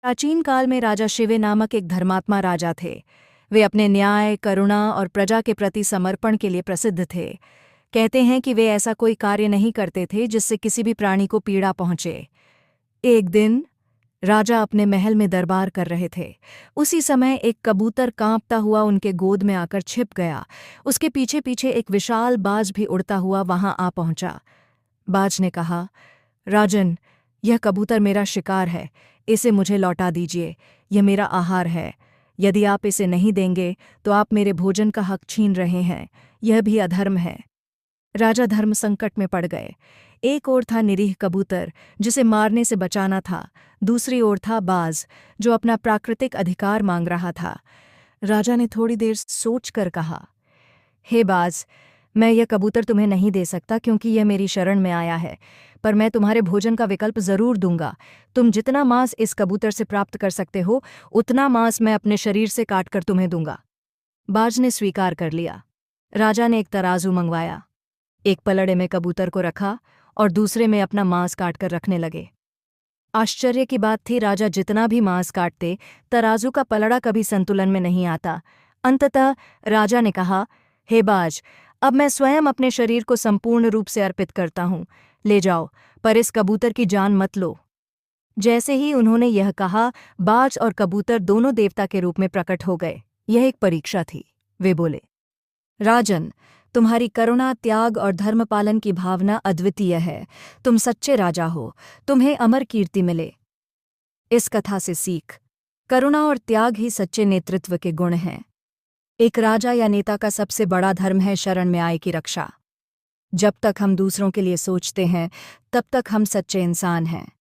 प्राचीन काल में राजा शिवे नामक एक धर्मात्मा राजा थे। वे अपने न्याय, करुणा और प्रजा के प्रति समर्पण के लिए प्रसिद्ध थे। कहते हैं कि वे ऐसा कोई कार्य नहीं करते थे जिससे किसी भी प्राणी को पीड़ा पहुंचे। एक दिन राजा अपने महल में दरबार कर रहे थे। उसी समय एक कबूतर कांपता हुआ उनके गोद में आकर छिप गया। उसके पीछे पीछे एक विशाल बाज भी उड़ता हुआ वहां आ पहुंचा। बाज ने कहा, राजन, यह कबूतर मेरा शिकार है, इसे मुझे लौटा दीजिए। यह मेरा आहार है। यदि आप इसे नहीं देंगे तो आप मेरे भोजन का हक छीन रहे हैं। यह भी अधर्म है। राजा धर्म संकट में पड़ गए। एक ओर था निरीह कबूतर, जिसे मारने से बचाना था। दूसरी ओर था बाज, जो अपना प्राकृतिक अधिकार मांग रहा था। राजा ने थोड़ी देर सोचकर कहा, हे बाज, मैं यह कबूतर तुम्हें नहीं दे सकता क्योंकि यह मेरी शरण में आया है, पर मैं तुम्हारे भोजन का विकल्प जरूर दूंगा। तुम जितना मांस इस कबूतर से प्राप्त कर सकते हो, उतना मांस मैं अपने शरीर से काटकर तुम्हें दूंगा। बाज ने स्वीकार कर लिया। राजा ने एक तराजू मंगवाया, एक पलड़े में कबूतर को रखा और दूसरे में अपना मांस काटकर रखने लगे। आश्चर्य की बात थी, राजा जितना भी मांस काटते, तराजू का पलड़ा कभी संतुलन में नहीं आता। अंततः राजा ने कहा, हे बाज, अब मैं स्वयं अपने शरीर को संपूर्ण रूप से अर्पित करता हूँ। ले जाओ, पर इस कबूतर की जान मत लो। जैसे ही उन्होंने यह कहा, बाज और कबूतर दोनों देवता के रूप में प्रकट हो गए। यह एक परीक्षा थी। वे बोले, राजन, तुम्हारी करुणा, त्याग और धर्मपालन की भावना अद्वितीय है। तुम सच्चे राजा हो। तुम्हें अमर कीर्ति मिले। इस कथा से सीख, करुणा और त्याग ही सच्चे नेतृत्व के गुण हैं। एक राजा या नेता का सबसे बड़ा धर्म है शरण में आए की रक्षा। जब तक हम दूसरों के लिए सोचते हैं, तब तक हम सच्चे इंसान हैं।